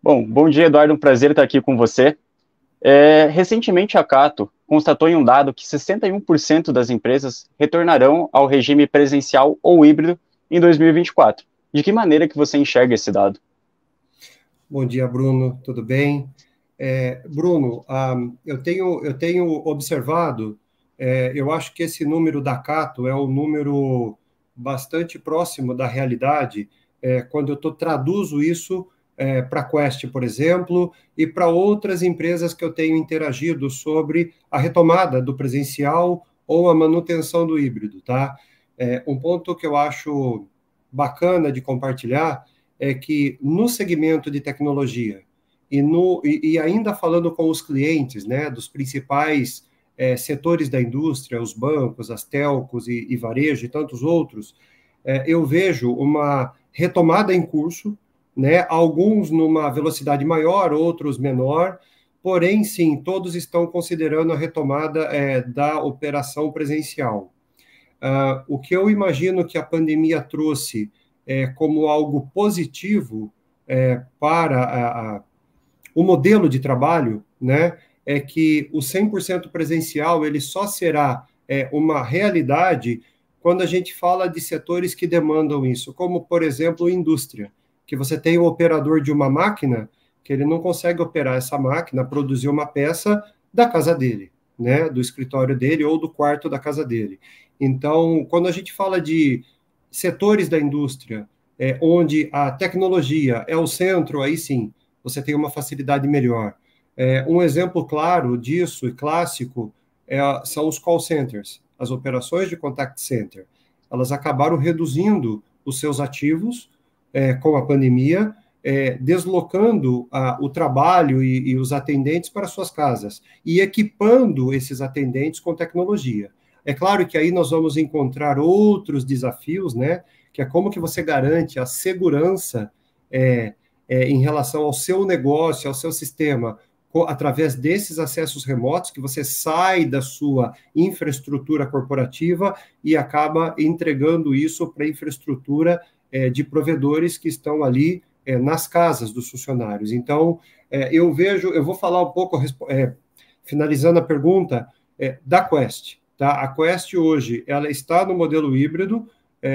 Bom dia, Eduardo. Um prazer estar aqui com você. Recentemente, a Cato constatou em um dado que 61% das empresas retornarão ao regime presencial ou híbrido em 2024. De que maneira que você enxerga esse dado? Bom dia, Bruno. Tudo bem? Bruno, eu tenho observado, eu acho que esse número da Cato é um número bastante próximo da realidade, quando traduzo isso para a Quest, por exemplo, e para outras empresas que eu tenho interagido sobre a retomada do presencial ou a manutenção do híbrido, tá? Um ponto que eu acho bacana de compartilhar é que no segmento de tecnologia e ainda falando com os clientes, né, dos principais setores da indústria, os bancos, as telcos e varejo e tantos outros, eu vejo uma retomada em curso, né, alguns numa velocidade maior, outros menor, porém, sim, todos estão considerando a retomada da operação presencial. O que eu imagino que a pandemia trouxe como algo positivo para o modelo de trabalho, né, é que o 100% presencial ele só será uma realidade quando a gente fala de setores que demandam isso, como, por exemplo, indústria, que você tem o operador de uma máquina que ele não consegue operar essa máquina, produzir uma peça da casa dele, né, do escritório dele ou do quarto da casa dele. Então, quando a gente fala de setores da indústria, onde a tecnologia é o centro, aí sim, você tem uma facilidade melhor. Um exemplo claro disso, e clássico, são os call centers, as operações de contact center. Elas acabaram reduzindo os seus ativos com a pandemia, deslocando o trabalho e os atendentes para suas casas e equipando esses atendentes com tecnologia. É claro que aí nós vamos encontrar outros desafios, né? Que é como que você garante a segurança em relação ao seu negócio, ao seu sistema, através desses acessos remotos, que você sai da sua infraestrutura corporativa e acaba entregando isso para a infraestrutura de provedores que estão ali nas casas dos funcionários. Então, eu vou falar um pouco, finalizando a pergunta, da Quest. Tá? A Quest hoje, ela está no modelo híbrido,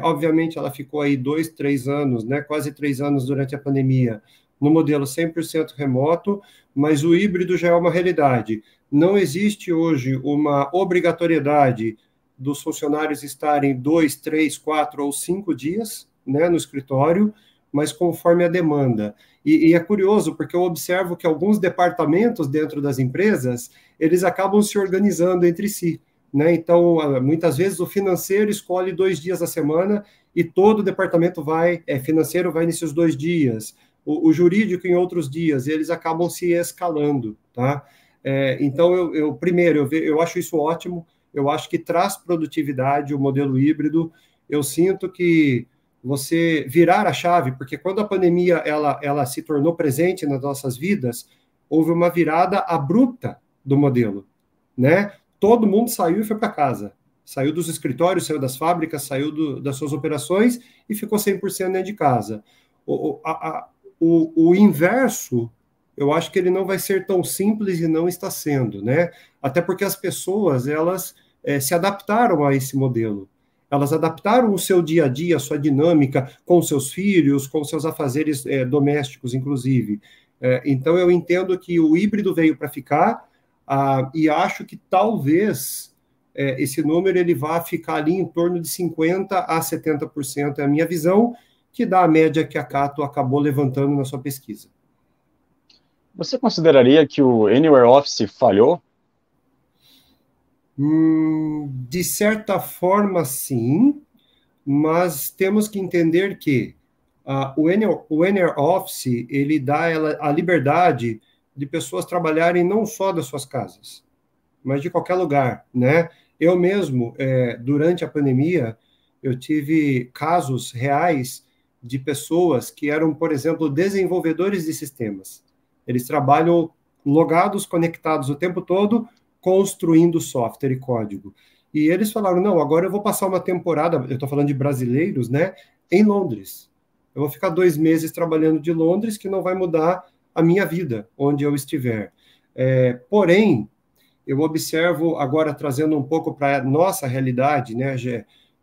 obviamente ela ficou aí 2, 3 anos, né, quase 3 anos durante a pandemia, no modelo 100% remoto, mas o híbrido já é uma realidade. Não existe hoje uma obrigatoriedade dos funcionários estarem 2, 3, 4 ou 5 dias, né, no escritório, mas conforme a demanda. E é curioso, porque eu observo que alguns departamentos dentro das empresas, eles acabam se organizando entre si. Né? Então, muitas vezes o financeiro escolhe 2 dias da semana e todo o departamento financeiro vai nesses 2 dias, o jurídico em outros dias, eles acabam se escalando, tá? Então, eu acho isso ótimo, eu acho que traz produtividade o modelo híbrido, eu sinto que você virar a chave, porque quando a pandemia ela se tornou presente nas nossas vidas, houve uma virada abrupta do modelo, né? Todo mundo saiu e foi para casa. Saiu dos escritórios, saiu das fábricas, saiu das suas operações e ficou 100% dentro de casa. O inverso, eu acho que ele não vai ser tão simples e não está sendo, né? Até porque as pessoas, elas se adaptaram a esse modelo. Elas adaptaram o seu dia a dia, a sua dinâmica com seus filhos, com seus afazeres domésticos, inclusive. Então, eu entendo que o híbrido veio para ficar, e acho que talvez esse número ele vá ficar ali em torno de 50% a 70%, é a minha visão, que dá a média que a Cato acabou levantando na sua pesquisa. Você consideraria que o Anywhere Office falhou? De certa forma, sim, mas temos que entender que o Anywhere Office ele dá a liberdade de pessoas trabalharem não só das suas casas, mas de qualquer lugar, né? Eu mesmo, durante a pandemia, eu tive casos reais de pessoas que eram, por exemplo, desenvolvedores de sistemas. Eles trabalham logados, conectados o tempo todo, construindo software e código. E eles falaram, não, agora eu vou passar uma temporada, eu estou falando de brasileiros, né, em Londres. Eu vou ficar 2 meses trabalhando de Londres, que não vai mudar a minha vida, onde eu estiver. Porém, eu observo, agora trazendo um pouco para a nossa realidade, né,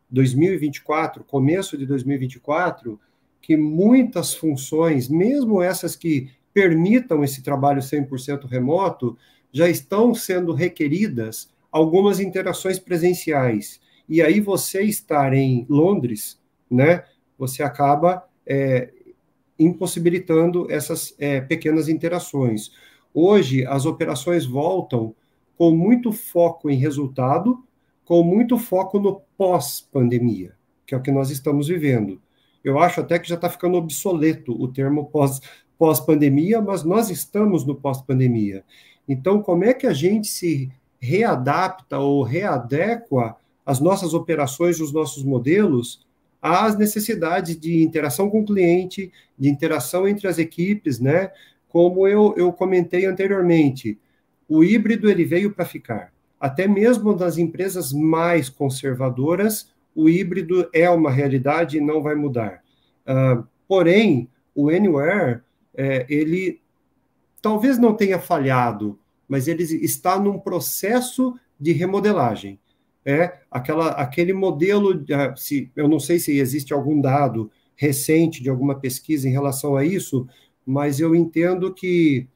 2024, começo de 2024, que muitas funções, mesmo essas que permitam esse trabalho 100% remoto, já estão sendo requeridas algumas interações presenciais. E aí você estar em Londres, né, você acaba impossibilitando essas pequenas interações. Hoje, as operações voltam com muito foco em resultado, com muito foco no pós-pandemia, que é o que nós estamos vivendo. Eu acho até que já está ficando obsoleto o termo pós-pandemia, mas nós estamos no pós-pandemia. Então, como é que a gente se readapta ou readequa as nossas operações, os nossos modelos, às necessidades de interação com o cliente, de interação entre as equipes, né? Como eu comentei anteriormente, o híbrido ele veio para ficar. Até mesmo nas empresas mais conservadoras, o híbrido é uma realidade e não vai mudar. Porém, o Anywhere, ele talvez não tenha falhado, mas ele está num processo de remodelagem. Aquele modelo, eu não sei se existe algum dado recente de alguma pesquisa em relação a isso, mas eu entendo que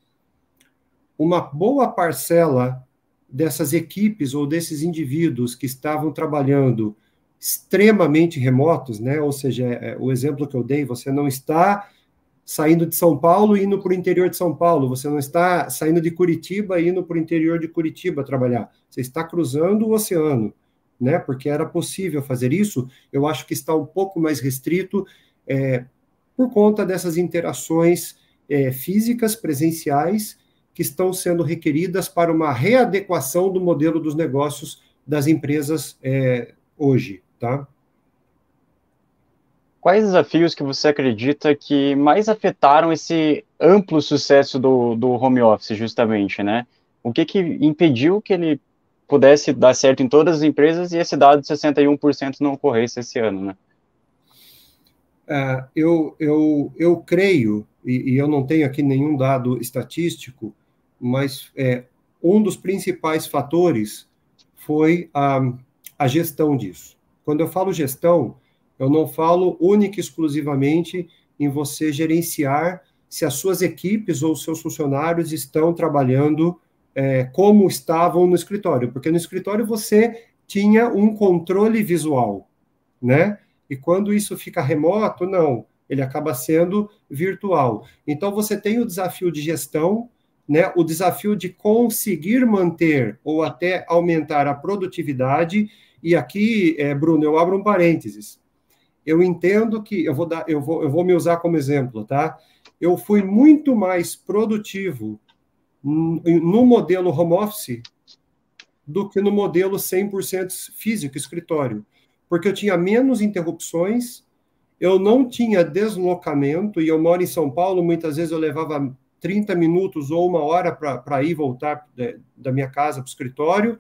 uma boa parcela dessas equipes ou desses indivíduos que estavam trabalhando extremamente remotos, né? Ou seja, o exemplo que eu dei, você não está saindo de São Paulo e indo para o interior de São Paulo, você não está saindo de Curitiba e indo para o interior de Curitiba trabalhar, você está cruzando o oceano, né? Porque era possível fazer isso. Eu acho que está um pouco mais restrito por conta dessas interações físicas, presenciais, que estão sendo requeridas para uma readequação do modelo dos negócios das empresas hoje, tá? Quais desafios que você acredita que mais afetaram esse amplo sucesso do home office, justamente, né? O que impediu que ele pudesse dar certo em todas as empresas e esse dado de 61% não ocorresse esse ano, né? Eu creio, e eu não tenho aqui nenhum dado estatístico, mas um dos principais fatores foi a gestão disso. Quando eu falo gestão, eu não falo única e exclusivamente em você gerenciar se as suas equipes ou os seus funcionários estão trabalhando como estavam no escritório, porque no escritório você tinha um controle visual, né? E quando isso fica remoto, não, ele acaba sendo virtual. Então, você tem o desafio de gestão, né, o desafio de conseguir manter ou até aumentar a produtividade. E aqui, Bruno, eu abro um parênteses. Eu entendo que, eu vou me usar como exemplo, tá? Eu fui muito mais produtivo no modelo home office do que no modelo 100% físico, escritório, porque eu tinha menos interrupções, eu não tinha deslocamento, e eu moro em São Paulo, muitas vezes eu levava 30 minutos ou uma hora para ir e voltar da minha casa para o escritório.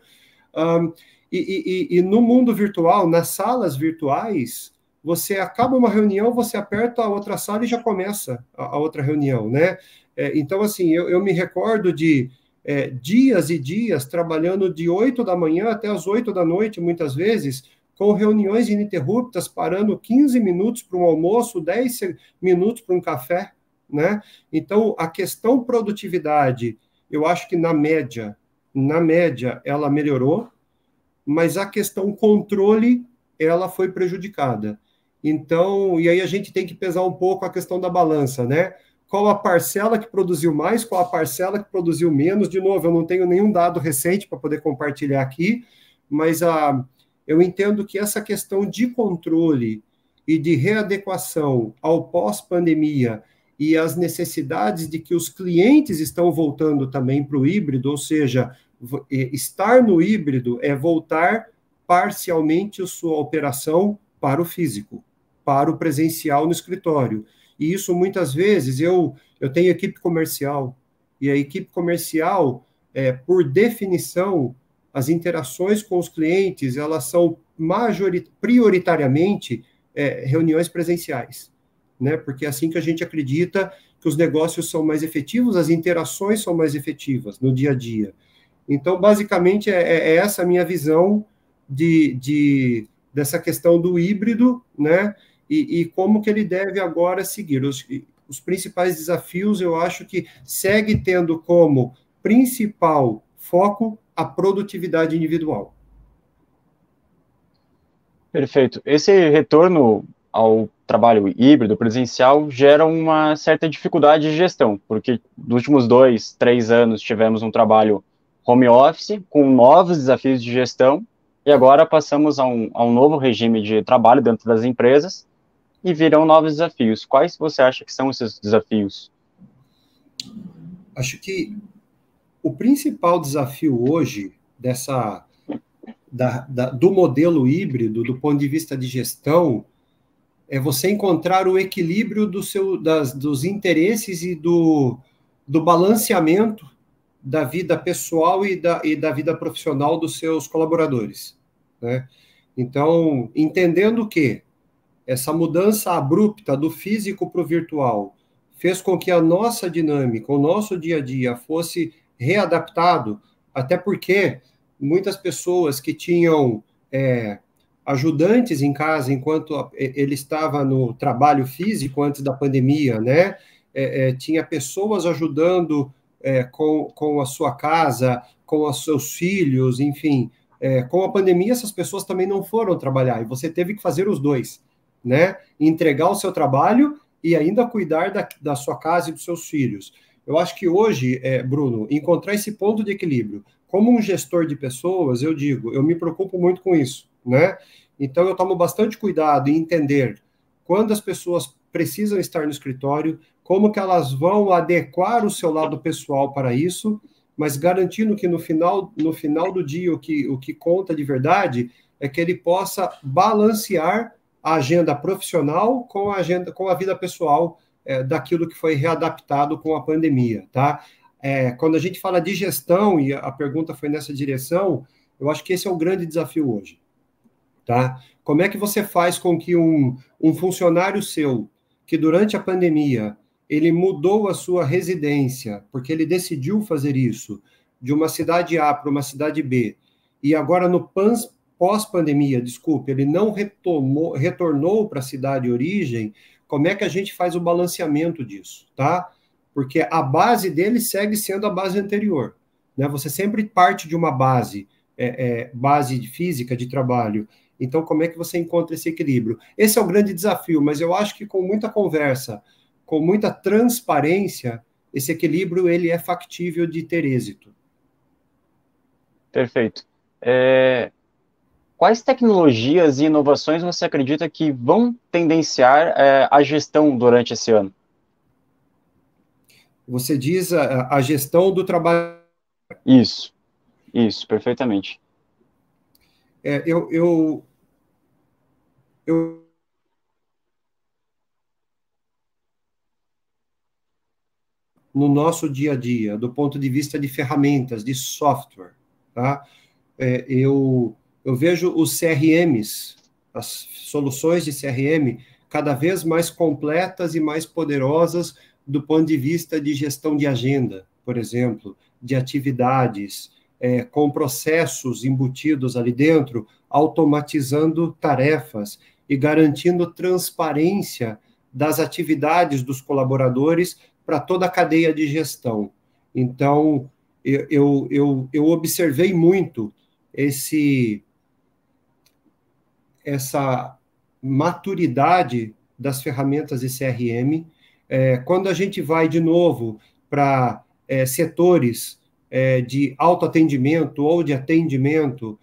E no mundo virtual, nas salas virtuais, você acaba uma reunião, você aperta a outra sala e já começa a outra reunião, né? Então, assim, eu me recordo de dias e dias trabalhando de 8 da manhã até as 8 da noite, muitas vezes, com reuniões ininterruptas, parando 15 minutos para um almoço, 10 minutos para um café, né? Então, a questão produtividade, eu acho que na média, ela melhorou, mas a questão controle, ela foi prejudicada. Então, e aí a gente tem que pesar um pouco a questão da balança, né? Qual a parcela que produziu mais, qual a parcela que produziu menos. De novo, eu não tenho nenhum dado recente para poder compartilhar aqui, mas eu entendo que essa questão de controle e de readequação ao pós-pandemia e as necessidades de que os clientes estão voltando também para o híbrido, ou seja, estar no híbrido é voltar parcialmente a sua operação para o físico, para o presencial no escritório. E isso, muitas vezes, eu tenho equipe comercial, e a equipe comercial, por definição, as interações com os clientes, elas são prioritariamente reuniões presenciais, né? Porque é assim que a gente acredita que os negócios são mais efetivos, as interações são mais efetivas no dia a dia. Então, basicamente, é essa a minha visão dessa questão do híbrido, né? E como que ele deve agora seguir. Os principais desafios, eu acho que segue tendo como principal foco a produtividade individual. Perfeito. Esse retorno ao trabalho híbrido, presencial, gera uma certa dificuldade de gestão, porque nos últimos 2, 3 anos tivemos um trabalho home office, com novos desafios de gestão, e agora passamos a um novo regime de trabalho dentro das empresas, e virão novos desafios. Quais você acha que são esses desafios? Acho que o principal desafio hoje do modelo híbrido, do ponto de vista de gestão, é você encontrar o equilíbrio dos interesses e do balanceamento da vida pessoal e da vida profissional dos seus colaboradores, né? Então, entendendo que essa mudança abrupta do físico para o virtual fez com que a nossa dinâmica, o nosso dia a dia fosse readaptado, até porque muitas pessoas que tinham ajudantes em casa enquanto ele estava no trabalho físico antes da pandemia, né? Tinha pessoas ajudando com a sua casa, com os seus filhos, enfim. Com a pandemia, essas pessoas também não foram trabalhar, e você teve que fazer os dois, né? Entregar o seu trabalho e ainda cuidar da sua casa e dos seus filhos. Eu acho que hoje, Bruno, encontrar esse ponto de equilíbrio, como um gestor de pessoas, eu me preocupo muito com isso, né? Então, eu tomo bastante cuidado em entender quando as pessoas precisam estar no escritório, como que elas vão adequar o seu lado pessoal para isso, mas garantindo que no final do dia o que conta de verdade é que ele possa balancear a agenda profissional com a vida pessoal daquilo que foi readaptado com a pandemia, tá? Quando a gente fala de gestão, e a pergunta foi nessa direção, eu acho que esse é o grande desafio hoje, tá? Como é que você faz com que um funcionário seu, que durante a pandemia, ele mudou a sua residência, porque ele decidiu fazer isso, de uma cidade A para uma cidade B, e agora no pós-pandemia, desculpe, ele não retornou para a cidade de origem, como é que a gente faz o balanceamento disso, tá? Porque a base dele segue sendo a base anterior, né? Você sempre parte de uma base física de trabalho. Então, como é que você encontra esse equilíbrio? Esse é o grande desafio, mas eu acho que com muita conversa, com muita transparência, esse equilíbrio ele é factível de ter êxito. Perfeito. Quais tecnologias e inovações você acredita que vão tendenciar a gestão durante esse ano? Você diz a gestão do trabalho. Isso, perfeitamente. Eu no nosso dia a dia, do ponto de vista de ferramentas, de software, tá? Eu vejo os CRMs, as soluções de CRM, cada vez mais completas e mais poderosas do ponto de vista de gestão de agenda, por exemplo, de atividades, com processos embutidos ali dentro, automatizando tarefas e garantindo transparência das atividades dos colaboradores para toda a cadeia de gestão. Então, eu observei muito essa maturidade das ferramentas de CRM. Quando a gente vai, de novo, para setores de autoatendimento ou de atendimento,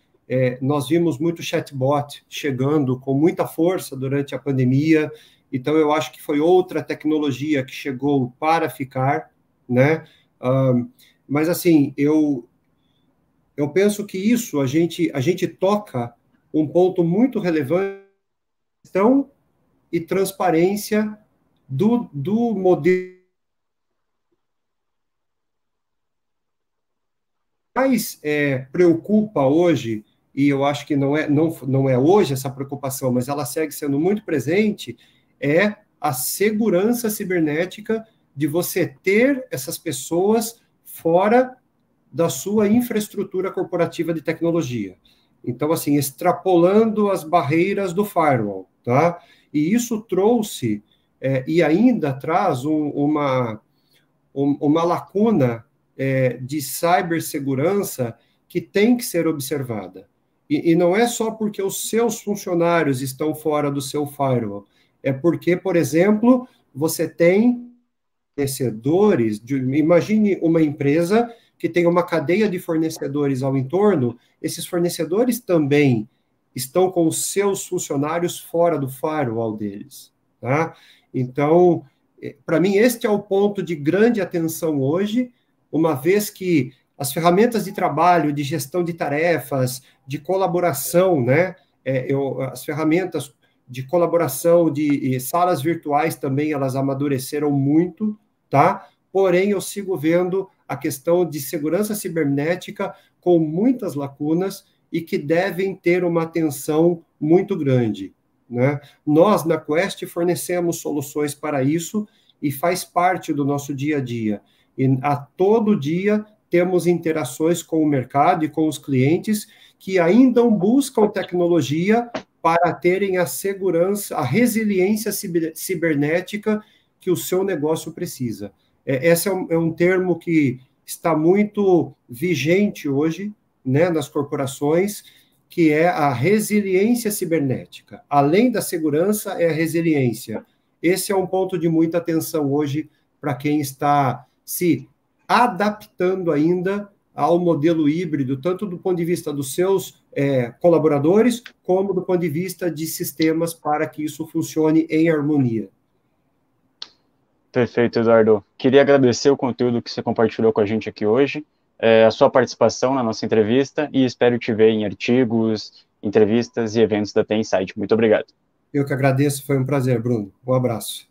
nós vimos muito chatbot chegando com muita força durante a pandemia. Então, eu acho que foi outra tecnologia que chegou para ficar, né? Mas, assim, eu penso que isso, a gente toca um ponto muito relevante, gestão e transparência do modelo. Mais preocupa hoje, e eu acho que não é hoje essa preocupação, mas ela segue sendo muito presente, é a segurança cibernética de você ter essas pessoas fora da sua infraestrutura corporativa de tecnologia. Então, assim, extrapolando as barreiras do firewall, tá? E isso trouxe, e ainda traz uma lacuna de cibersegurança que tem que ser observada. E não é só porque os seus funcionários estão fora do seu firewall, é porque, por exemplo, você tem fornecedores, imagine uma empresa que tem uma cadeia de fornecedores ao entorno, esses fornecedores também estão com os seus funcionários fora do firewall deles, tá? Então, para mim, este é o ponto de grande atenção hoje, uma vez que as ferramentas de trabalho, de gestão de tarefas, de colaboração, né? As ferramentas de colaboração, de salas virtuais também, elas amadureceram muito, tá? Porém, eu sigo vendo a questão de segurança cibernética com muitas lacunas e que devem ter uma atenção muito grande, né? Nós, na Quest, fornecemos soluções para isso e faz parte do nosso dia a dia. E a todo dia temos interações com o mercado e com os clientes que ainda buscam tecnologia para terem a segurança, a resiliência cibernética que o seu negócio precisa. Esse é um termo que está muito vigente hoje, né, nas corporações, que é a resiliência cibernética. Além da segurança, é a resiliência. Esse é um ponto de muita atenção hoje para quem está se adaptando ainda ao modelo híbrido, tanto do ponto de vista dos seus colaboradores, como do ponto de vista de sistemas para que isso funcione em harmonia. Perfeito, Eduardo. Queria agradecer o conteúdo que você compartilhou com a gente aqui hoje, a sua participação na nossa entrevista, e espero te ver em artigos, entrevistas e eventos da T-Insight. Muito obrigado. Eu que agradeço, foi um prazer, Bruno. Um abraço.